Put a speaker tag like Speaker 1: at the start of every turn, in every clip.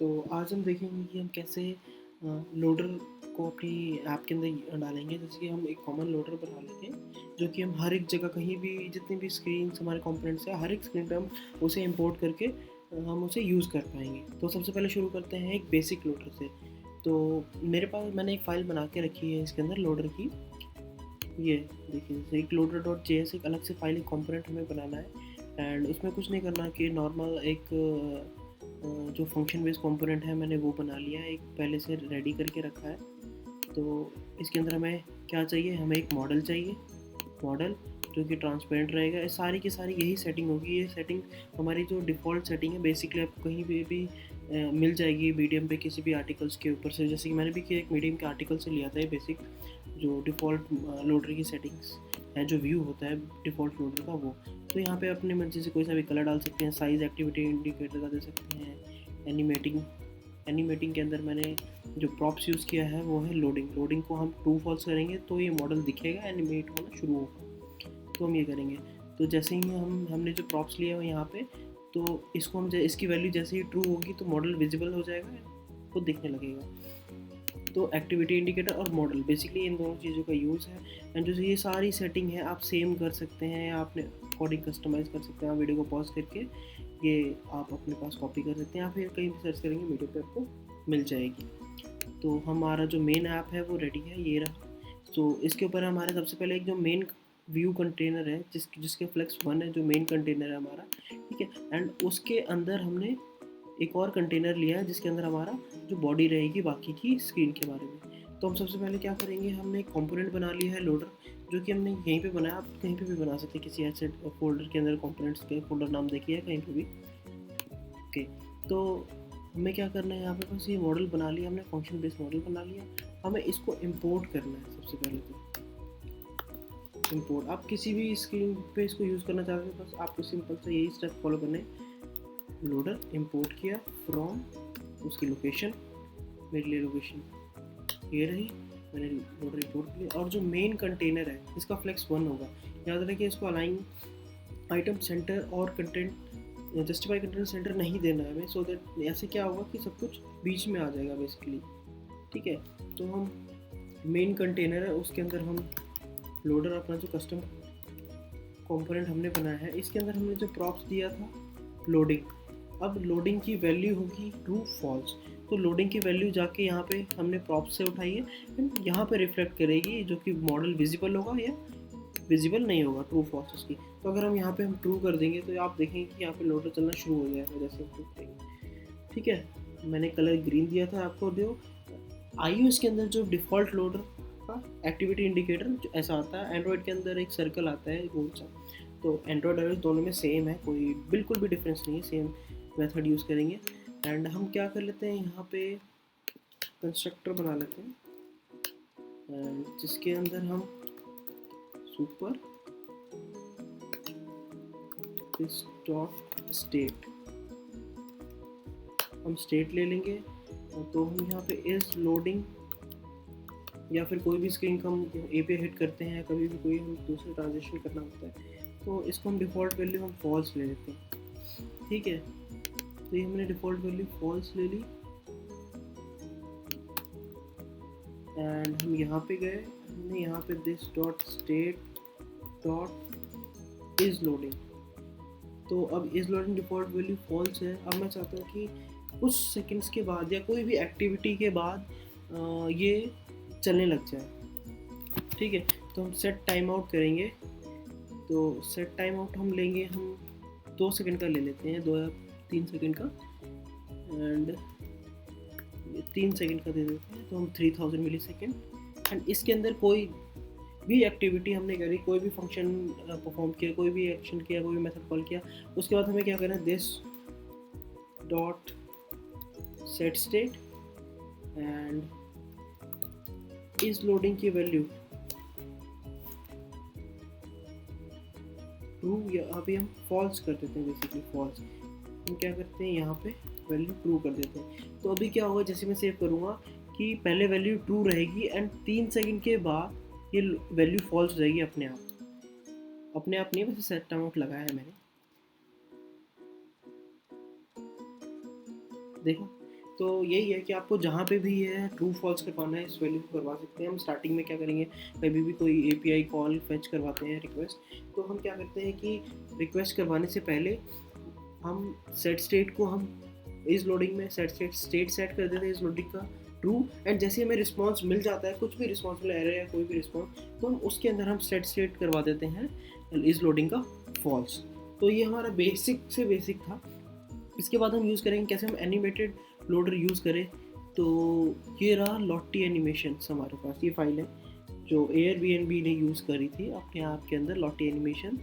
Speaker 1: तो आज हम देखेंगे कि हम कैसे लोडर को अपनी ऐप के अंदर डालेंगे। जैसे कि हम एक कॉमन लोडर बना लेते हैं जो कि हम हर एक जगह कहीं भी जितनी भी स्क्रीन हमारे कंपोनेंट्स है हर एक स्क्रीन पे हम उसे इंपोर्ट करके हम उसे यूज़ कर पाएंगे। तो सबसे पहले शुरू करते हैं एक बेसिक लोडर से। तो मेरे पास मैंने एक फ़ाइल बना के रखी है इसके अंदर लोडर की। ये देखिए जैसे एक लोडर डॉट जे एस एक अलग से फाइल एक कॉम्पोनेंट हमें बनाना है एंड उसमें कुछ नहीं करना कि नॉर्मल एक जो फंक्शन बेस्ड कंपोनेंट है मैंने वो बना लिया है, एक पहले से रेडी करके रखा है। तो इसके अंदर हमें क्या चाहिए, हमें एक मॉडल चाहिए, मॉडल जो कि ट्रांसपेरेंट रहेगा। ये सारी की सारी यही सेटिंग होगी। ये सेटिंग हमारी जो डिफ़ॉल्ट सेटिंग है बेसिकली आपको कहीं भी मिल जाएगी मीडियम पे किसी भी आर्टिकल्स के ऊपर से। जैसे कि मैंने भी एक मीडियम के आर्टिकल से लिया था ये बेसिक जो डिफ़ॉल्ट लोडर की सेटिंग्स है, जो व्यू होता है डिफ़ॉल्ट लोडर का वो। तो यहाँ पे अपनी मर्जी से कोई सा भी कलर डाल सकते हैं, साइज़ एक्टिविटी इंडिकेटर का दे सकते हैं। एनिमेटिंग के अंदर मैंने जो प्रॉप्स यूज़ किया है वो है लोडिंग को हम ट्रू फॉल्स करेंगे तो ये मॉडल दिखेगा, एनिमेट होना शुरू होगा। तो हम ये करेंगे। तो जैसे ही हमने जो प्रॉप्स लिया है यहाँ पे, तो इसको हम इसकी वैल्यू जैसे ही ट्रू होगी तो मॉडल विजिबल हो जाएगा, वो दिखने लगेगा। तो एक्टिविटी इंडिकेटर और मॉडल बेसिकली इन दोनों चीज़ों का यूज़ है। एंड जो ये सारी सेटिंग है आप सेम कर सकते हैं, आपने अकॉर्डिंग कस्टमाइज़ कर सकते हैं। आप वीडियो को पॉज करके ये आप अपने पास कॉपी कर सकते हैं या फिर कहीं भी सर्च करेंगे वीडियो पे आपको मिल जाएगी। तो हमारा जो मेन ऐप है वो रेडी है, ये रहा। तो इसके ऊपर हमारे सबसे पहले एक जो मेन व्यू कंटेनर है जिसके फ्लेक्स 1 है, जो मेन कंटेनर है हमारा, ठीक है। एंड उसके अंदर हमने एक और कंटेनर लिया है जिसके अंदर हमारा जो बॉडी रहेगी बाकी की स्क्रीन के बारे में। तो हम सबसे पहले क्या करेंगे, हमने एक कंपोनेंट बना लिया है लोडर, जो कि हमने यहीं पे बनाया। आप कहीं पे भी बना सकते हैं, किसी ऐसे फोल्डर के अंदर कंपोनेंट्स के फोल्डर नाम देखिए कहीं पे भी। ओके, तो हमें क्या करना है, यहाँ पे बस ये मॉडल बना लिया हमने, फंक्शन बेस्ड मॉडल बना लिया। हमें इसको इंपोर्ट करना है सबसे पहले। तो इंपोर्ट आप किसी भी स्क्रीन पे इसको यूज़ करना चाहते हैं, बस आपको सिंपल से यही स्टेप फॉलो करने हैं। लोडर इंपोर्ट किया फ्रॉम उसकी लोकेशन, मेरे लिए लोकेशन ये रही, मैंने लोडर इंपोर्ट किया। और जो मेन कंटेनर है इसका फ्लेक्स 1 होगा। याद रखिए इसको अलाइन आइटम सेंटर और कंटेंट जस्टिफाई कंटेंट सेंटर नहीं देना है हमें, सो दैट ऐसे क्या होगा कि सब कुछ बीच में आ जाएगा बेसिकली, ठीक है। तो हम मेन कंटेनर है उसके अंदर हम लोडर अपना जो कस्टम कंपोनेंट हमने बनाया है इसके अंदर हमने जो प्रॉप्स दिया था लोडिंग, अब लोडिंग की वैल्यू होगी ट्रू फॉल्स। तो लोडिंग की वैल्यू जाके यहाँ पे हमने प्रॉप्स से उठाई है एंड यहाँ पे रिफ्लेक्ट करेगी, जो कि मॉडल विजिबल होगा या विजिबल नहीं होगा, ट्रू फॉल्स उसकी। तो अगर हम यहाँ पे हम ट्रू कर देंगे तो आप देखेंगे कि यहाँ पे लोडर चलना शुरू हो जाएगा जैसे हम ट्रू करेंगे, ठीक है। मैंने कलर ग्रीन दिया था आपको। जो iOS के अंदर जो डिफ़ॉल्ट लोडर का एक्टिविटी इंडिकेटर जो ऐसा आता है, एंड्रॉयड के अंदर एक सर्कल आता है गोल सा। तो एंड्रॉयड iOS दोनों में सेम है, कोई बिल्कुल भी डिफरेंस नहीं है, सेम मेथड यूज़ करेंगे। एंड हम क्या कर लेते हैं, यहाँ पे कंस्ट्रक्टर बना लेते हैं एंड जिसके अंदर हम सुपर डॉट स्टेट हम स्टेट ले लेंगे। तो हम यहाँ पे इज लोडिंग या फिर कोई भी स्क्रीन का हम ए पे हिट करते हैं, कभी भी कोई हम दूसरे ट्रांजेक्शन करना होता है तो इसको हम डिफ़ॉल्ट वैल्यू हम फॉल्स ले लेते हैं, ठीक है। तो ये हमने डिफ़ॉल्ट वैल्यू फॉल्स ले ली एंड हम यहाँ पे गए, हमने यहाँ पे this dot state dot is loading. तो अब is loading default value false है। अब मैं चाहता हूँ कि कुछ सेकंड्स के बाद या कोई भी एक्टिविटी के बाद ये चलने लग जाए, ठीक है। तो हम सेट टाइम आउट करेंगे। तो सेट टाइम आउट हम लेंगे, हम 2 सेकंड का ले लेते हैं, 2 या 3 सेकंड का, एंड 3 सेकंड का दे देते हैं। तो हम 3000 मिली सेकेंड। एंड इसके अंदर कोई भी एक्टिविटी हमने करी, कोई भी फंक्शन परफॉर्म किया, कोई भी एक्शन किया, कोई भी मेथड कॉल किया, उसके बाद हमें क्या करना है, this dot set state and is loading की वैल्यू ट्रू, या अभी हम फॉल्स कर देते हैं, बेसिकली फॉल्स। हम क्या करते हैं, यहाँ पे वैल्यू ट्रू कर देते हैं। तो अभी क्या होगा, जैसे मैं सेव करूँगा कि पहले वैल्यू ट्रू रहेगी एंड 3 सेकंड के बाद ये वैल्यू फॉल्स हो जाएगी अपने आप। अपने आप नहीं, वैसे सेट टाइम आउट लगाया है मैंने, देखो। तो यही है कि आपको जहाँ पे भी ये ट्रू फॉल्स करवाना है इस वैल्यू को करवा सकते हैं। हम स्टार्टिंग में क्या करेंगे, कभी भी कोई API कॉल फेच करवाते हैं रिक्वेस्ट, तो हम क्या करते हैं कि रिक्वेस्ट करवाने से पहले हम सेट स्टेट को हम इस लोडिंग में सेट सेट कर देते हैं इस लोडिंग का ट्रू, एंड जैसे हमें रिस्पांस मिल जाता है, कुछ भी रिस्पांस मिला एरर या कोई भी रिस्पांस, तो हम उसके अंदर हम सेट करवा देते हैं इस लोडिंग का फॉल्स। तो ये हमारा बेसिक से बेसिक था। इसके बाद हम यूज़ करेंगे कैसे हम एनिमेटेड लोडर यूज़ करें। तो ये रहा लॉटी एनिमेशन हमारे पास, ये फाइल है जो Airbnb ने यूज़ करी थी अपने आप के अंदर, लॉटी एनिमेशन।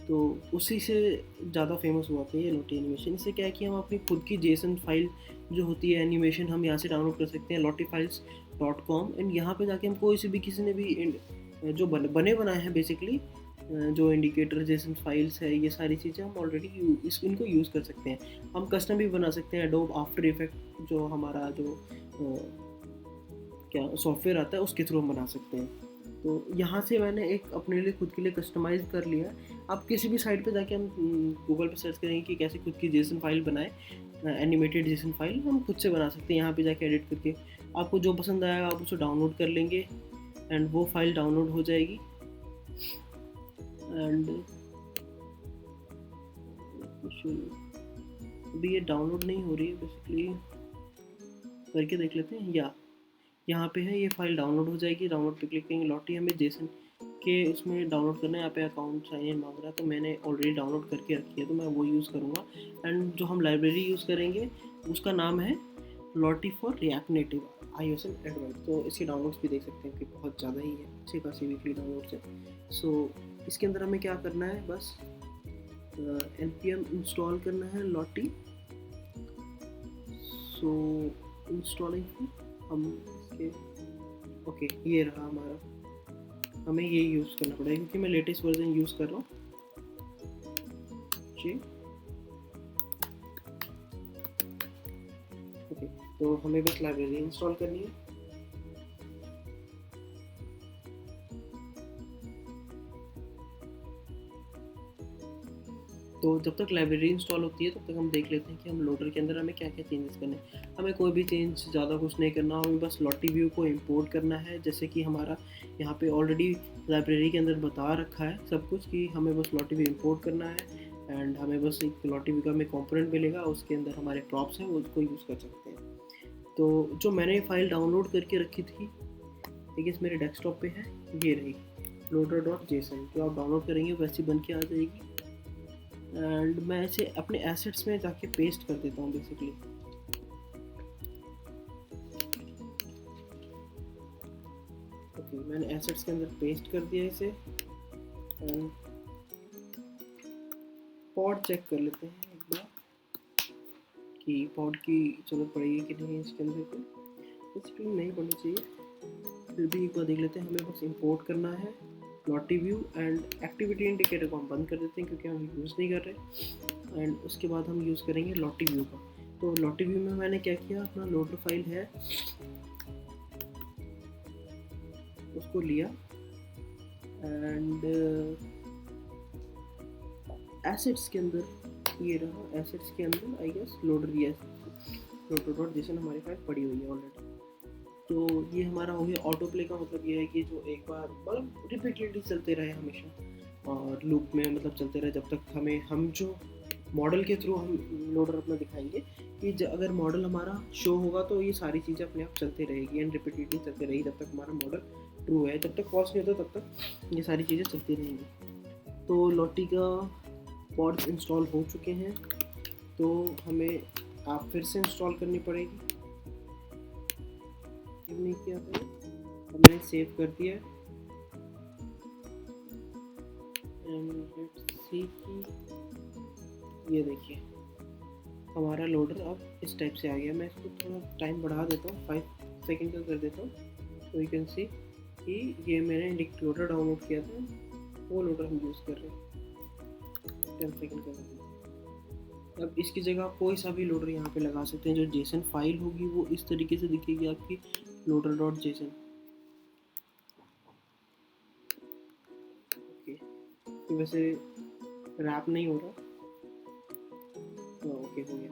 Speaker 1: तो उसी से ज़्यादा फेमस हुआ था ये लॉटी एनिमेशन। इससे क्या है कि हम अपनी खुद की जेसन फाइल जो होती है एनिमेशन, हम यहाँ से डाउनलोड कर सकते हैं lottifiles.com, एंड यहाँ पे जाके हम कोई से भी किसी ने भी जो बने बनाए हैं बेसिकली, जो इंडिकेटर जेसन फाइल्स है, ये सारी चीज़ें हम ऑलरेडी इनको यूज़ कर सकते हैं। हम कस्टम भी बना सकते हैं एडोब आफ्टर इफेक्ट, जो हमारा जो क्या सॉफ्टवेयर आता है उसके थ्रू हम बना सकते हैं। तो यहाँ से मैंने एक अपने लिए खुद के लिए कस्टमाइज़ कर लिया। आप किसी भी साइट पे जाके हम गूगल पे सर्च करेंगे कि कैसे खुद की जेसन फाइल बनाए, एनिमेटेड जेसन फाइल हम खुद से बना सकते हैं। यहाँ पे जाके एडिट करके आपको जो पसंद आएगा आप उसे डाउनलोड कर लेंगे, एंड वो फाइल डाउनलोड हो जाएगी। एंड अभी ये डाउनलोड नहीं हो रही है बेसिकली, करके देख लेते हैं। या यहाँ पे है, ये फाइल डाउनलोड हो जाएगी। डाउनलोड पे क्लिक करेंगे, लॉटी हमें जेसन के उसमें डाउनलोड करना है। यहाँ पे अकाउंट साइन इन मांग रहा है, तो मैंने ऑलरेडी डाउनलोड करके रखी है, तो मैं वो यूज़ करूँगा। एंड जो हम लाइब्रेरी यूज़ करेंगे उसका नाम है Lottie for React Native iOS and Android. तो इसके डाउनलोड्स भी देख सकते हैं कि बहुत ज़्यादा ही है, अच्छी खासी वीकली डाउनलोड्स है। सो इसके अंदर हमें क्या करना है, बस npm इंस्टॉल करना है लॉटी। सो इंस्टॉलिंग हम इसके ओके, ये रहा हमारा, हमें ये यूज़ करना पड़ेगा क्योंकि मैं लेटेस्ट वर्जन यूज़ कर रहा हूँ जी। ओके, तो हमें बस लाइब्रेरी इंस्टॉल करनी है। तो जब तक लाइब्रेरी इंस्टॉल होती है तब तक हम देख लेते हैं कि हम लोडर के अंदर हमें क्या क्या चेंजेस करने हैं। हमें कोई भी चेंज ज़्यादा कुछ नहीं करना, हमें बस लॉटी व्यू को इंपोर्ट करना है। जैसे कि हमारा यहाँ पे ऑलरेडी लाइब्रेरी के अंदर बता रखा है सब कुछ कि हमें बस लॉटी व्यू इंपोर्ट करना है, एंड हमें बस एक लॉटी व्यू का हमें कॉम्पोनेंट मिलेगा, उसके अंदर हमारे प्रॉप्स हैं, वो उसको यूज़ कर सकते हैं। तो जो मैंने फाइल डाउनलोड करके रखी थी, ठीक है, मेरे डेस्कटॉप पे है, ये रही loader.json। जो आप डाउनलोड करेंगे वैसी बन के आ जाएगी। एंड मैं इसे अपने एसेट्स में जाके पेस्ट कर देता हूँ बेसिकली। ओके, मैंने एसेट्स के अंदर पेस्ट कर दिया इसे। एंड पॉड चेक कर लेते हैं एक बार कि पॉड की जरूरत पड़ेगी कि नहीं इसके अंदर, को बेसिकली नहीं पड़नी चाहिए, फिर भी एक बार देख लेते हैं। हमें बस इंपोर्ट करना है लॉटी व्यू, एंड एक्टिविटी इंडिकेटर को हम बंद कर देते हैं क्योंकि हम यूज़ नहीं कर रहे। एंड उसके बाद हम यूज़ करेंगे लॉटी व्यू का। तो लॉटी व्यू में मैंने क्या किया, अपना लोडर फाइल है उसको लिया, एंड एसेट्स के अंदर ये रहा, एसेट्स के अंदर आई गेस loader.json हमारी फाइल पड़ी हुई है ऑलरेडी। तो ये हमारा हो गया ऑटो प्ले का मतलब ये है कि जो एक बार मतलब रिपीटेडली चलते रहे हमेशा, और लूप में मतलब चलते रहे जब तक हम जो मॉडल के थ्रू हम लोडर अपना दिखाएंगे कि अगर मॉडल हमारा शो होगा तो ये सारी चीज़ें अपने आप चलती रहेगी, एंड रिपीटेडली चलती रहेगी जब तक हमारा मॉडल ट्रू है। जब तक फॉल्स नहीं होता तब तक ये सारी चीज़ें चलती रहेंगी। तो लॉटी का पॉड्स इंस्टॉल हो चुके हैं, तो हमें आप फिर से इंस्टॉल करनी पड़ेगी। नहीं किया था, हमने सेव कर दिया। एंड लेट्स सी कि ये देखिए हमारा लोडर अब इस टाइप से आ गया। मैं इसको थोड़ा टाइम बढ़ा देता हूँ, 5 सेकंड का कर देता हूँ, तो यू कैन सी कि ये मैंने लोडर डाउनलोड किया था, वो लोडर हम यूज़ कर रहे हैं। 10 सेकंड का कर दिया। अब इसकी जगह कोई सा भी लोडर यहाँ पे लगा सकते हैं। जो जेसन फाइल होगी वो इस तरीके से दिखेगी आपकी loader.json। ओके, तो वैसे रैप नहीं हो रहा, तो ओके हो गया।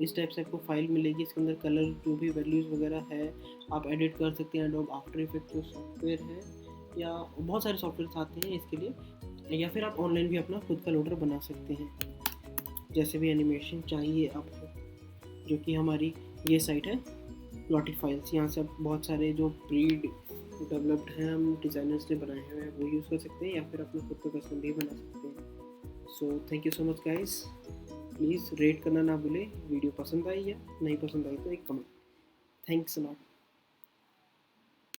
Speaker 1: इस टाइप से आपको फाइल मिलेगी। इसके अंदर कलर जो भी वैल्यूज़ वगैरह है आप एडिट कर सकते हैं। एडोब आफ्टर इफेक्ट जो सॉफ्टवेयर है या बहुत सारे सॉफ्टवेयर आते हैं इसके लिए, या फिर आप ऑनलाइन भी अपना खुद का लोडर बना सकते हैं जैसे भी एनिमेशन चाहिए आपको, जो कि हमारी ये साइट है प्लॉटेड फाइल्स। यहाँ से आप बहुत सारे जो प्री डेवलप्ड हैं हम डिज़ाइनर्स ने बनाए हुए हैं वो यूज़ कर सकते हैं, या फिर अपना खुद का कस्टम भी बना सकते हैं। So thank you so much guys, please rate करना ना भूलें। वीडियो पसंद आई या नहीं पसंद आई तो एक कमेंट। Thanks a lot.